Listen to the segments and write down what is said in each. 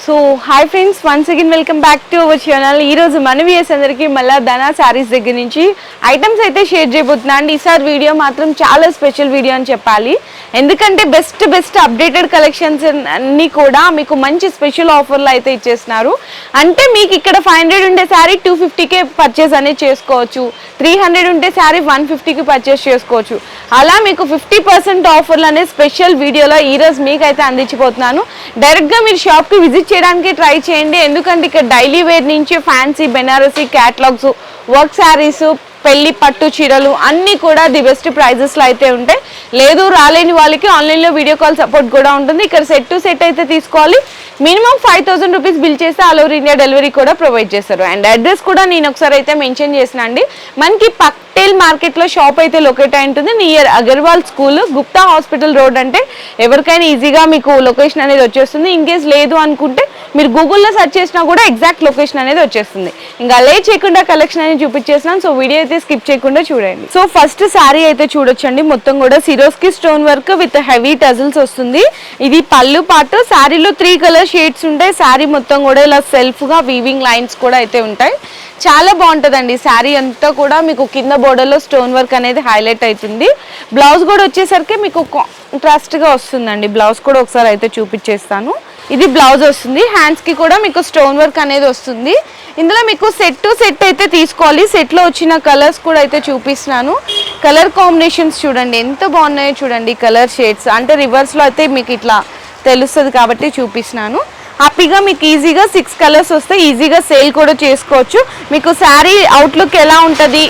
So hi friends, once again welcome back to our channel. ఈరోజు మన viewers అందరికీ మళ్ళీ ధనా శారీస్ దగ్గర నుంచి ఐటమ్స్ అయితే షేర్ చేయబోతున్నా అండి. ఈసారి వీడియో మాత్రం చాలా స్పెషల్ వీడియో అని చెప్పాలి. ఎందుకంటే బెస్ట్ అప్డేటెడ్ కలెక్షన్స్ అన్నీ కూడా మీకు మంచి స్పెషల్ ఆఫర్లు అయితే ఇచ్చేస్తున్నారు. అంటే మీకు ఇక్కడ 500 ఉండే శారీ 250కే పర్చేస్ అనేది చేసుకోవచ్చు, 300 ఉంటే శారీ 150కి పర్చేస్ చేసుకోవచ్చు. అలా మీకు 50% ఆఫర్లు అనే స్పెషల్ వీడియోలో ఈరోజు మీకైతే అందించిపోతున్నాను. డైరెక్ట్గా మీరు షాప్కి విజిట్ చేయడానికి ట్రై చేయండి. ఎందుకంటే ఇక్కడ డైలీ వేర్ నుంచి fancy, Banarasi, catalogues, work saris, పెళ్లి పట్టు చీరలు అన్నీ కూడా ది బెస్ట్ ప్రైజెస్లో అయితే ఉంటాయి. లేదు రాలేని వాళ్ళకి ఆన్లైన్లో వీడియో కాల్ సపోర్ట్ కూడా ఉంటుంది. ఇక్కడ సెట్ టు సెట్ అయితే తీసుకోవాలి. మినిమం 5000 రూపీస్ బిల్ చేస్తే ఆల్ ఓవర్ ఇండియా డెలివరీ కూడా ప్రొవైడ్ చేస్తారు. అండ్ అడ్రస్ కూడా నేను ఒకసారి అయితే మెన్షన్ చేసిన అండి. మనకి పటేల్ మార్కెట్లో షాప్ అయితే లొకేట్ అయి ఉంటుంది, near Agarwal school, Gupta hospital road. అంటే ఎవరికైనా ఈజీగా మీకు లొకేషన్ అనేది వచ్చేస్తుంది. ఇన్ కేస్ లేదు అనుకుంటే మీరు గూగుల్లో సెర్చ్ చేసినా కూడా ఎగ్జాక్ట్ లొకేషన్ అనేది వచ్చేస్తుంది. ఇంకా లే చేయకుండా కలెక్షన్ అనేది చూపించేస్తున్నాను. సో వీడియో అయితే స్కిప్ చేయకుండా చూడండి. సో ఫస్ట్ శారీ అయితే చూడొచ్చండి. మొత్తం కూడా Swarovski stone work with heavy tassels వస్తుంది. ఇది పళ్ళు పాటు. శారీలో 3 కలర్ షేడ్స్ ఉంటాయి. శారీ మొత్తం కూడా ఇలా సెల్ఫ్ గా వీవింగ్ లైన్స్ కూడా అయితే ఉంటాయి. చాలా బాగుంటుందండి. శారీ అంతా కూడా మీకు కింద బోర్డర్లో స్టోన్ వర్క్ అనేది హైలైట్ అవుతుంది. బ్లౌజ్ కూడా వచ్చేసరికి మీకు కాంట్రాస్ట్ గా వస్తుందండి. బ్లౌజ్ కూడా ఒకసారి అయితే చూపించేస్తాను. ఇది బ్లౌజ్ వస్తుంది. హ్యాండ్స్ కి కూడా మీకు స్టోన్ వర్క్ అనేది వస్తుంది. ఇందులో మీకు సెట్ టు సెట్ అయితే తీసుకోవాలి. సెట్ లో వచ్చిన కలర్స్ కూడా అయితే చూపిస్తున్నాను. కలర్ కాంబినేషన్స్ చూడండి ఎంత బాగున్నాయో చూడండి. కలర్ షేడ్స్ అంటే రివర్స్ లో అయితే మీకు ఇట్లా తెలుస్తుంది కాబట్టి చూపిస్తున్నాను. హ్యాపీగా మీకు ఈజీగా 6 కలర్స్ వస్తే ఈజీగా సేల్ కూడా చేసుకోవచ్చు. మీకు శారీ అవుట్లుక్ ఎలా ఉంటుంది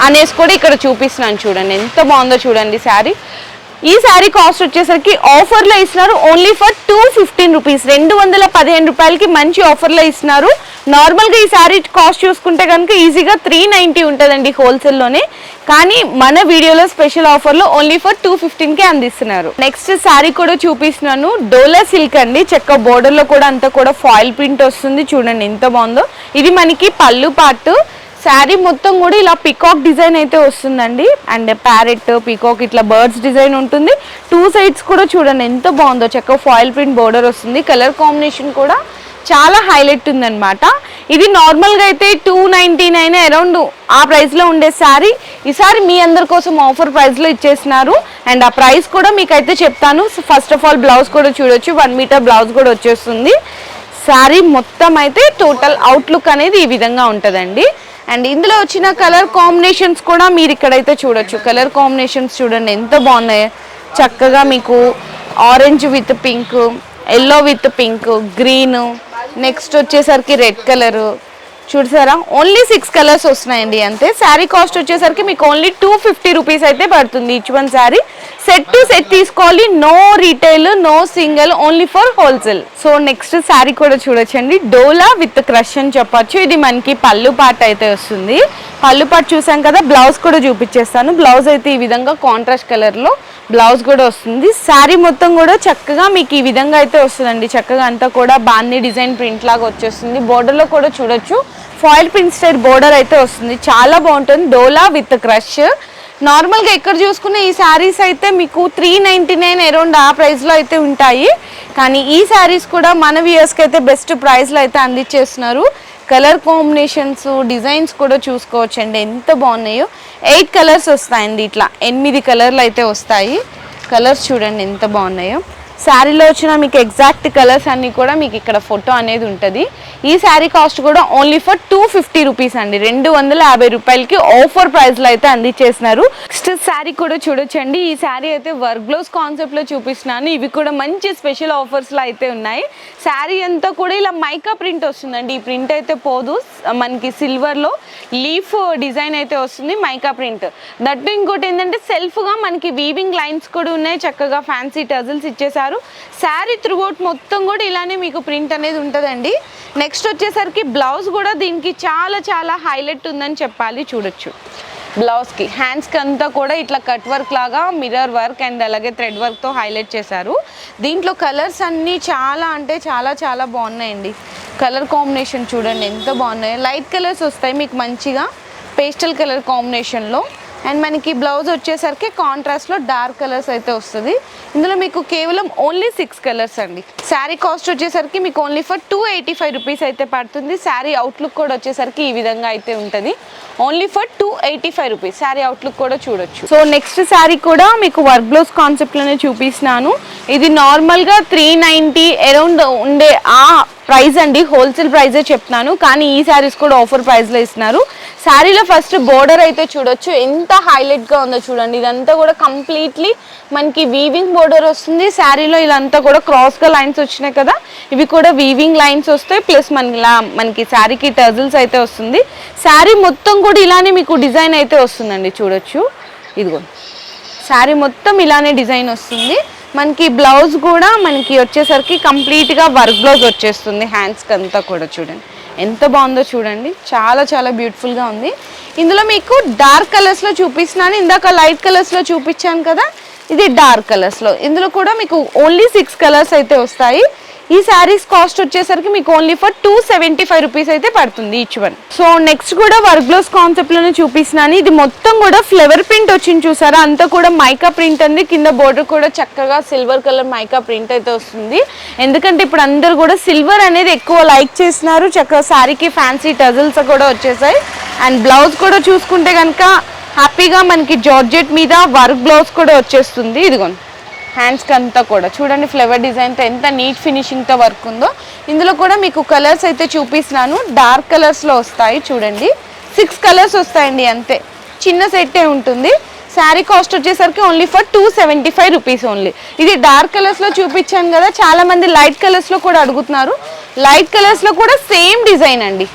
అనేసి కూడా ఇక్కడ చూపిస్తున్నాను. చూడండి ఎంత బాగుందో చూడండి శారీ. ఈ శారీ కాస్ట్ వచ్చేసరికి ఆఫర్లో ఇస్తున్నారు. ఓన్లీ ఫర్ 215 రూపీస్, 215 రూపాయలకి మంచి ఆఫర్లో ఇస్తున్నారు. నార్మల్గా ఈ శారీ కాస్ట్ చూసుకుంటే కనుక ఈజీగా 390 ఉంటుందండి హోల్సేల్లోనే. కానీ మన వీడియోలో స్పెషల్ ఆఫర్లో ఓన్లీ ఫర్ 215కే అందిస్తున్నారు. నెక్స్ట్ శారీ కూడా చూపిస్తున్నాను. డోలా సిల్క్ అండి. చెక్క బోర్డర్లో కూడా అంతా కూడా ఫాయిల్ ప్రింట్ వస్తుంది. చూడండి ఎంత బాగుందో. ఇది మనకి పళ్ళు పార్ట్. శారీ మొత్తం కూడా ఇలా పికాక్ డిజైన్ అయితే వస్తుందండి. అండ్ ప్యారెట్, పికాక్ ఇట్లా బర్డ్స్ డిజైన్ ఉంటుంది. 2 సైడ్స్ కూడా చూడండి ఎంత బాగుందో. చెక్క ఫాయిల్ ప్రింట్ బోర్డర్ వస్తుంది. కలర్ కాంబినేషన్ కూడా చాలా హైలైట్ ఉందన్నమాట. ఇది నార్మల్గా అయితే 299 అరౌండ్ ఆ ప్రైస్లో ఉండే శారీ ఈసారి మీ అందరి కోసం ఆఫర్ ప్రైస్లో ఇచ్చేస్తున్నారు. అండ్ ఆ ప్రైస్ కూడా మీకైతే చెప్తాను. ఫస్ట్ ఆఫ్ ఆల్ బ్లౌజ్ కూడా చూడొచ్చు. 1 మీటర్ బ్లౌజ్ కూడా వచ్చేస్తుంది. శారీ మొత్తం అయితే టోటల్ అవుట్లుక్ అనేది ఈ విధంగా ఉంటుందండి. అండ్ ఇందులో వచ్చిన కలర్ కాంబినేషన్స్ కూడా మీరు ఇక్కడైతే చూడొచ్చు. కలర్ కాంబినేషన్స్ చూడండి ఎంత బాగున్నాయి. చక్కగా మీకు orange with pink, yellow with pink, green, next వచ్చేసరికి రెడ్ కలరు చూసారా. ఓన్లీ 6 కలర్స్ వస్తున్నాయండి అంతే. శారీ కాస్ట్ వచ్చేసరికి మీకు ఓన్లీ 250 రూపీస్ అయితే పడుతుంది. Each one sari set to set తీసుకోవాలి. No retail, no single, only for wholesale. So next sari కూడా చూడొచ్చండి. డోలా విత్ క్రష్ అని చెప్పొచ్చు. ఇది మనకి పళ్ళు పార్ట్ అయితే వస్తుంది. పళ్ళు పార్ట్ చూసాం కదా. బ్లౌజ్ కూడా చూపించేస్తాను. బ్లౌజ్ అయితే ఈ విధంగా కాంట్రాస్ట్ కలర్లో బ్లౌజ్ కూడా వస్తుంది. శారీ మొత్తం కూడా చక్కగా మీకు ఈ విధంగా అయితే వస్తుందండి. చక్కగా అంతా కూడా బాన్ని డిజైన్ ప్రింట్ లాగా వచ్చేస్తుంది. బోర్డర్లో కూడా చూడొచ్చు ఫాయిల్ ప్రింట్ స్టైల్ బోర్డర్ అయితే వస్తుంది. చాలా బాగుంటుంది. డోలా విత్ క్రష్. నార్మల్గా ఎక్కడ చూసుకున్న ఈ శారీస్ అయితే మీకు 399 అరౌండ్ ఆ ప్రైస్లో అయితే ఉంటాయి. కానీ ఈ శారీస్ కూడా మన వ్యూయర్స్కి అయితే బెస్ట్ ప్రైస్లో అయితే అందించేస్తున్నారు. కలర్ కాంబినేషన్స్, డిజైన్స్ కూడా చూసుకోవచ్చండి ఎంత బాగున్నాయో. 8 కలర్స్ వస్తాయండి. ఇట్లా 8 కలర్లు అయితే వస్తాయి. కలర్స్ చూడండి ఎంత బాగున్నాయో. శారీలో వచ్చిన మీకు ఎగ్జాక్ట్ కలర్స్ అన్నీ కూడా మీకు ఇక్కడ ఫోటో అనేది ఉంటుంది. ఈ శారీ కాస్ట్ కూడా ఓన్లీ ఫర్ 250 రూపీస్ అండి. 250 రూపాయలకి ఆఫర్ ప్రైస్లో అయితే అందించేస్తున్నారు. నెక్స్ట్ శారీ కూడా చూడొచ్చండి. ఈ శారీ అయితే వర్క్ బ్లౌజ్ కాన్సెప్ట్లో చూపిస్తున్నాను. ఇవి కూడా మంచి స్పెషల్ ఆఫర్స్లో అయితే ఉన్నాయి. శారీ అంతా కూడా ఇలా మైకా ప్రింట్ వస్తుందండి. ఈ ప్రింట్ అయితే పోదు. మనకి సిల్వర్లో లీఫ్ డిజైన్ అయితే వస్తుంది. Mica print. దట్టు ఇంకోటి ఏంటంటే సెల్ఫ్గా మనకి వీవింగ్ లైన్స్ కూడా ఉన్నాయి. చక్కగా ఫ్యాన్సీ టజిల్స్ ఇచ్చేసారు. శారీ త్రూఅవుట్ మొత్తం కూడా ఇలానే మీకు ప్రింట్ అనేది ఉంటుందండి. నెక్స్ట్ వచ్చేసరికి బ్లౌజ్ కూడా దీనికి చాలా హైలైట్ ఉందని చెప్పాలి. చూడొచ్చు బ్లౌజ్కి, హ్యాండ్స్కి అంతా కూడా ఇట్లా కట్ వర్క్ లాగా మిర్రర్ వర్క్ అండ్ అలాగే థ్రెడ్ వర్క్తో హైలైట్ చేశారు. దీంట్లో కలర్స్ అన్నీ చాలా అంటే చాలా బాగున్నాయండి. కలర్ కాంబినేషన్ చూడండి ఎంత బాగున్నాయో. లైట్ కలర్స్ వస్తాయి మీకు మంచిగా పేస్టల్ కలర్ కాంబినేషన్లో. అండ్ మనకి బ్లౌజ్ వచ్చేసరికి కాంట్రాస్ట్లో డార్క్ కలర్స్ అయితే వస్తుంది. ఇందులో మీకు కేవలం ఓన్లీ 6 కలర్స్ అండి. శారీ కాస్ట్ వచ్చేసరికి మీకు ఓన్లీ ఫర్ 285 రూపీస్ అయితే పడుతుంది. శారీ అవుట్లుక్ కూడా వచ్చేసరికి ఈ విధంగా అయితే ఉంటుంది. Only for 285 rupees. Sari outlook కూడా చూడొచ్చు. సో నెక్స్ట్ శారీ కూడా మీకు వర్క్ బ్లౌజ్ కాన్సెప్ట్లోనే చూపిస్తున్నాను. ఇది నార్మల్గా 390 అరౌండ్ ఉండే ఆ ప్రైస్ అండి, హోల్సేల్ ప్రైజే చెప్తున్నాను. కానీ ఈ శారీస్ కూడా ఆఫర్ ప్రైస్లో ఇస్తున్నారు. శారీలో ఫస్ట్ బోర్డర్ అయితే చూడొచ్చు, ఎంత హైలైట్గా ఉందో చూడండి. ఇదంతా కూడా కంప్లీట్లీ మనకి వీవింగ్ బోర్డర్ వస్తుంది. శారీలో ఇదంతా కూడా క్రాస్గా లైన్స్ వచ్చినాయి కదా, ఇవి కూడా వీవింగ్ లైన్స్ వస్తాయి. ప్లస్ మనకి శారీకి టజల్స్ అయితే వస్తుంది. శారీ మొత్తం కూడా ఇలానే మీకు డిజైన్ అయితే వస్తుందండి, చూడొచ్చు. ఇదిగో శారీ మొత్తం ఇలానే డిజైన్ వస్తుంది. మనకి బ్లౌజ్ కూడా మనకి వచ్చేసరికి కంప్లీట్గా వర్క్ బ్లౌజ్ వచ్చేస్తుంది. హ్యాండ్స్కి అంతా కూడా చూడండి ఎంత బాగుందో చూడండి, చాలా చాలా బ్యూటిఫుల్గా ఉంది. ఇందులో మీకు డార్క్ కలర్స్లో చూపిస్తున్నాను. ఇందాక లైట్ కలర్స్లో చూపించాను కదా, ఇది డార్క్ కలర్స్లో. ఇందులో కూడా మీకు ఓన్లీ 6 కలర్స్ అయితే వస్తాయి. ఈ శారీస్ కాస్ట్ వచ్చేసరికి మీకు ఓన్లీ ఫర్ 275 రూపీస్ అయితే పడుతుంది ఈచ్ వన్. సో నెక్స్ట్ కూడా వర్క్ బ్లౌజ్ కాన్సెప్ట్లోనే చూపిస్తున్నాను. ఇది మొత్తం కూడా ఫ్లవర్ ప్రింట్ వచ్చింది చూసారా, అంతా కూడా మైకా ప్రింట్ అంది. కింద బోర్డర్ కూడా చక్కగా సిల్వర్ కలర్ మైకా ప్రింట్ అయితే వస్తుంది. ఎందుకంటే ఇప్పుడు అందరు కూడా సిల్వర్ అనేది ఎక్కువ లైక్ చేస్తున్నారు. చక్కగా శారీకి ఫ్యాన్సీ టజల్స్ కూడా వచ్చేసాయి. అండ్ బ్లౌజ్ కూడా చూసుకుంటే కనుక హ్యాపీగా మనకి జార్జెట్ మీద వర్క్ బ్లౌజ్ కూడా వచ్చేస్తుంది. ఇదిగోండి హ్యాండ్స్కి అంతా కూడా చూడండి ఫ్లవర్ డిజైన్తో ఎంత నీట్ ఫినిషింగ్తో వర్క్ ఉందో. ఇందులో కూడా మీకు కలర్స్ అయితే చూపిస్తున్నాను. డార్క్ కలర్స్లో వస్తాయి చూడండి, 6 కలర్స్ వస్తాయండి, అంతే చిన్న సెట్టే ఉంటుంది. శారీ కాస్ట్ వచ్చేసరికి ఓన్లీ ఫర్ 275 రూపీస్ ఓన్లీ. ఇది డార్క్ కలర్స్లో చూపించాను కదా, చాలామంది లైట్ కలర్స్లో కూడా అడుగుతున్నారు. లైట్ కలర్స్లో కూడా సేమ్ డిజైన్ అండి,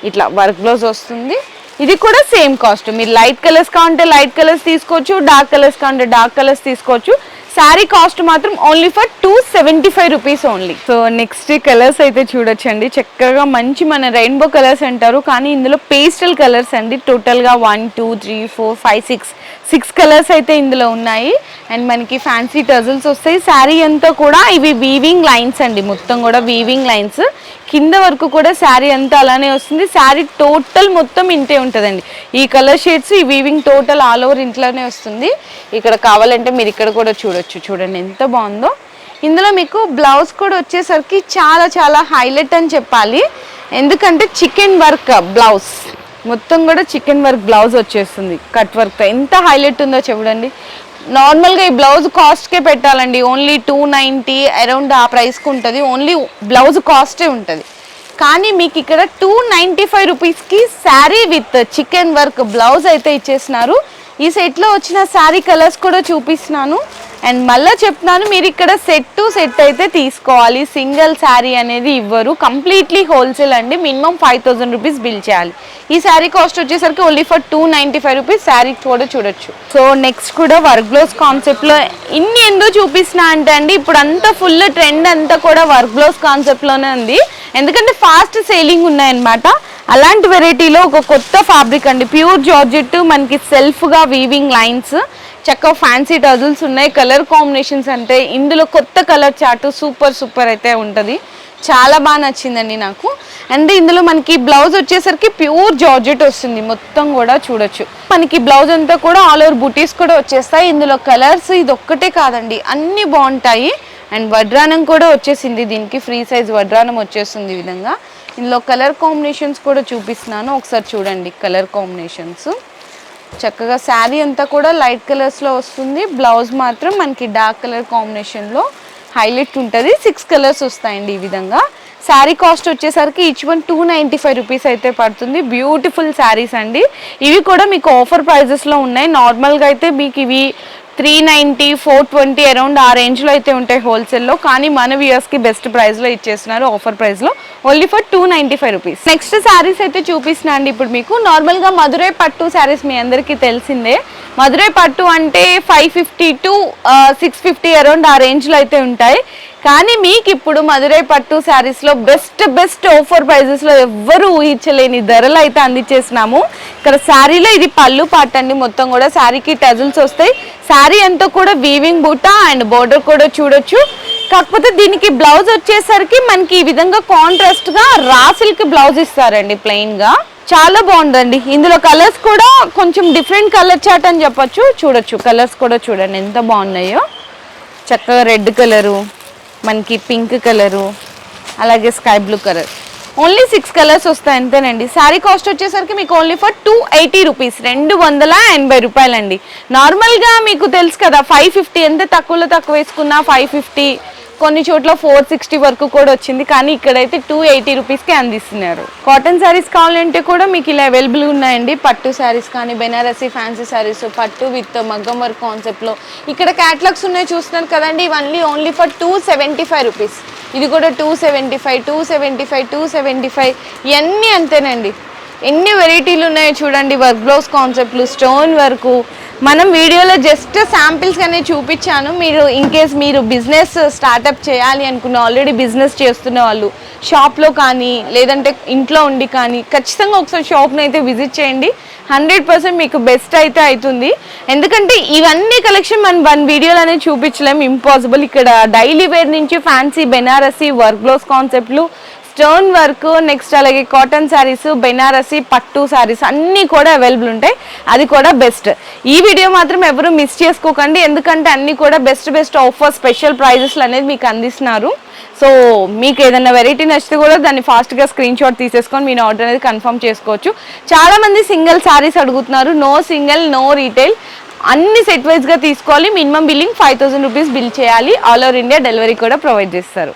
ఇట్లా వర్క్ బ్లౌజ్ వస్తుంది. ఇది కూడా సేమ్ కాస్ట్. మీరు లైట్ కలర్స్ కావాలంటే లైట్ కలర్స్ తీసుకోవచ్చు, డార్క్ కలర్స్ కావాలంటే డార్క్ కలర్స్ తీసుకోవచ్చు. శారీ కాస్ట్ మాత్రం only for 275 rupees only. So next colours అయితే చూడొచ్చండి, చక్కగా మంచి మన రెయిన్బో కలర్స్ అంటారు, కానీ ఇందులో పేస్టల్ కలర్స్ అండి. టోటల్గా 1 2 3 4 5 6 కలర్స్ అయితే ఇందులో ఉన్నాయి. అండ్ మనకి ఫ్యాన్సీ టజల్స్ వస్తాయి. శారీ అంతా కూడా ఇవి వీవింగ్ లైన్స్ అండి, మొత్తం కూడా వీవింగ్ లైన్స్. కింద వరకు కూడా శారీ అంతా అలానే వస్తుంది. శారీ టోటల్ మొత్తం ఇంతే ఉంటుందండి. ఈ కలర్ షేడ్స్ ఈ వీవింగ్ టోటల్ ఆల్ ఓవర్ ఇంట్లోనే వస్తుంది. ఇక్కడ కావాలంటే మీరు ఇక్కడ కూడా చూడొచ్చు, చూడండి ఎంత బాగుందో. ఇందులో మీకు బ్లౌజ్ కూడా వచ్చేసరికి చాలా చాలా హైలైట్ అని చెప్పాలి. ఎందుకంటే చికెన్ వర్క్ బ్లౌజ్, మొత్తం కూడా చికెన్ వర్క్ బ్లౌజ్ వచ్చేస్తుంది కట్ వర్క్తో. ఎంత హైలైట్ ఉందో చూడండి. నార్మల్గా ఈ బ్లౌజ్ కాస్ట్కే పెట్టాలండి, ఓన్లీ 290 అరౌండ్ ఆ ప్రైస్కి ఉంటుంది. ఓన్లీ బ్లౌజ్ కాస్టే ఉంటుంది. కానీ మీకు ఇక్కడ 295 రూపీస్కి sari with chicken work blouse అయితే ఇచ్చేసినారు. ఈ సెట్లో వచ్చిన శారీ కలర్స్ కూడా చూపిస్తున్నాను. అండ్ మళ్ళీ చెప్తున్నాను, మీరు ఇక్కడ సెట్ టు సెట్ అయితే తీసుకోవాలి, సింగిల్ శారీ అనేది ఇవ్వరు. కంప్లీట్లీ హోల్సేల్ అండి. మినిమం 5000 రూపీస్ బిల్ చేయాలి. ఈ శారీ కాస్ట్ వచ్చేసరికి ఓన్లీ ఫర్ 295 రూపీస్. శారీ కూడా చూడొచ్చు. సో నెక్స్ట్ కూడా వర్క్ బ్లౌజ్ కాన్సెప్ట్లో ఇన్ని ఎందుకు చూపిస్తున్నా అంటే అండి, ఇప్పుడు అంతా ఫుల్ ట్రెండ్ అంతా కూడా వర్క్ బ్లౌజ్ కాన్సెప్ట్లోనే ఉంది. ఎందుకంటే ఫాస్ట్ సేలింగ్ ఉన్నాయన్నమాట. అలాంటి వెరైటీలో ఒక కొత్త ఫ్యాబ్రిక్ అండి, ప్యూర్ జార్జెట్, మనకి సెల్ఫ్గా వీవింగ్ లైన్స్, చక్కగా ఫ్యాన్సీ టజల్స్ ఉన్నాయి. కలర్ కాంబినేషన్స్ అంటే ఇందులో కొత్త కలర్ చార్ట్ సూపర్ అయితే ఉంటుంది. చాలా బాగా నచ్చిందండి నాకు. అండ్ ఇందులో మనకి బ్లౌజ్ వచ్చేసరికి ప్యూర్ జార్జెట్ వస్తుంది, మొత్తం కూడా చూడొచ్చు. మనకి బ్లౌజ్ అంతా కూడా ఆల్ ఓవర్ బుటీస్ కూడా వచ్చేస్తాయి. ఇందులో కలర్స్ ఇది ఒక్కటే కాదండి, అన్నీ బాగుంటాయి. అండ్ వడ్రానం కూడా వచ్చేసింది, దీనికి ఫ్రీ సైజ్ వడ్రానం వచ్చేస్తుంది ఈ విధంగా. ఇందులో కలర్ కాంబినేషన్స్ కూడా చూపిస్తున్నాను, ఒకసారి చూడండి. కలర్ కాంబినేషన్స్ చక్కగా శారీ అంతా కూడా లైట్ కలర్స్లో వస్తుంది. బ్లౌజ్ మాత్రం మనకి డార్క్ కలర్ కాంబినేషన్లో హైలైట్ ఉంటుంది. 6 కలర్స్ వస్తాయండి ఈ విధంగా. శారీ కాస్ట్ వచ్చేసరికి ఈచ్ వన్ 295 రూపీస్ అయితే పడుతుంది. బ్యూటిఫుల్ శారీస్ అండి. ఇవి కూడా మీకు ఆఫర్ ప్రైజెస్లో ఉన్నాయి. నార్మల్గా అయితే మీకు ఇవి 390 420 అరౌండ్ ఆ రేంజ్లో అయితే ఉంటాయి హోల్సేల్లో. కానీ మన వ్యూయర్స్కి బెస్ట్ ప్రైస్లో ఇచ్చేస్తున్నారు, ఆఫర్ ప్రైస్లో only for 295 rupees. Next saris అయితే చూపిస్తున్నా అండి ఇప్పుడు మీకు. నార్మల్గా మధురై పట్టు శారీస్ మీ అందరికీ తెలిసిందే. మధురై పట్టు అంటే 550 to 650 అరౌండ్ ఆ రేంజ్లో అయితే ఉంటాయి. కానీ మీకు ఇప్పుడు మధురై పట్టు శారీస్లో బెస్ట్ ఆఫర్ ప్రైజెస్లో ఎవ్వరూ ఊహించలేని ధరలు అయితే అందించేసినాము. ఇక్కడ శారీలో ఇది పళ్ళు పార్ట్ అండి, మొత్తం కూడా శారీకి టజల్స్ వస్తాయి. శారీ అంతా కూడా వీవింగ్ బూటా అండ్ బోర్డర్ కూడా చూడొచ్చు. కాకపోతే దీనికి బ్లౌజ్ వచ్చేసరికి మనకి ఈ విధంగా కాంట్రాస్ట్గా రా సిల్క్ బ్లౌజ్ ఇస్తారండి ప్లెయిన్గా. చాలా బాగుందండి. ఇందులో కలర్స్ కూడా కొంచెం డిఫరెంట్ కలర్ చాట్ అని చెప్పొచ్చు. చూడొచ్చు కలర్స్ కూడా చూడండి ఎంత బాగున్నాయో. చక్కగా రెడ్ కలరు, మనకి పింక్ కలరు, అలాగే sky blue colour. Only 6 colours వస్తాయి అంతేనండి. శారీ కాస్ట్ వచ్చేసరికి మీకు ఓన్లీ ఫర్ 280 రూపీస్, 280 రూపాయలండి. నార్మల్గా మీకు తెలుసు కదా 550, ఎంత తక్కువలో తక్కువ వేసుకున్నా 550, కొన్ని చోట్ల 460 వరకు కూడా వచ్చింది. కానీ ఇక్కడైతే 280 రూపీస్కి అందిస్తున్నారు. కాటన్ శారీస్ కావాలంటే కూడా మీకు ఇలా అవైలబుల్ ఉన్నాయండి. పట్టు శారీస్ కానీ, బెనారసీ ఫ్యాన్సీ శారీస్, పట్టు విత్ మగ్గం వర్క్ కాన్సెప్ట్లో ఇక్కడ క్యాటలాగ్స్ ఉన్నాయి చూస్తున్నారు కదండి. ఇవన్నీ ఓన్లీ ఫర్ 275 రూపీస్. ఇది కూడా 275, 275, 275 ఇవన్నీ అంతేనండి. ఎన్ని వెరైటీలు ఉన్నాయో చూడండి. వర్క్ బ్లౌజ్ కాన్సెప్ట్లు, స్టోన్ వర్క్. మనం వీడియోలో జస్ట్ శాంపిల్స్ అనేది చూపించాను. మీరు ఇన్ కేస్ మీరు బిజినెస్ స్టార్టప్ చేయాలి అనుకున్న, ఆల్రెడీ బిజినెస్ చేస్తున్న వాళ్ళు షాప్లో కానీ లేదంటే ఇంట్లో ఉండి కానీ ఖచ్చితంగా ఒకసారి షాప్ని అయితే విజిట్ చేయండి. 100% మీకు బెస్ట్ అయితే అవుతుంది. ఎందుకంటే ఇవన్నీ కలెక్షన్ మనం 1 వీడియోలోనే చూపించలేము, ఇంపాసిబుల్. ఇక్కడ డైలీ వేర్ నుంచి ఫ్యాన్సీ, బెనారసీ, వర్క్ బ్లౌజ్ కాన్సెప్ట్లు, స్టోన్ వర్క్, నెక్స్ట్ అలాగే కాటన్ శారీస్, బెనారసీ, పట్టు శారీస్ అన్నీ కూడా అవైలబుల్ ఉంటాయి. అది కూడా బెస్ట్. ఈ వీడియో మాత్రం ఎవరు మిస్ చేసుకోకండి. ఎందుకంటే అన్నీ కూడా బెస్ట్ ఆఫర్, స్పెషల్ ప్రైజెస్లు అనేది మీకు అందిస్తున్నారు. సో మీకు ఏదైనా వెరైటీ నచ్చితే కూడా దాన్ని ఫాస్ట్గా స్క్రీన్ షాట్ తీసేసుకొని మీ ఆర్డర్ అనేది కన్ఫర్మ్ చేసుకోవచ్చు. చాలామంది సింగిల్ శారీస్ అడుగుతున్నారు. నో సింగిల్, నో రీటైల్, అన్ని సెట్ వైజ్గా తీసుకోవాలి. మినిమం బిల్లింగ్ 5000 రూపీస్ బిల్ చేయాలి. ఆల్ ఓవర్ ఇండియా డెలివరీ కూడా ప్రొవైడ్ చేస్తారు.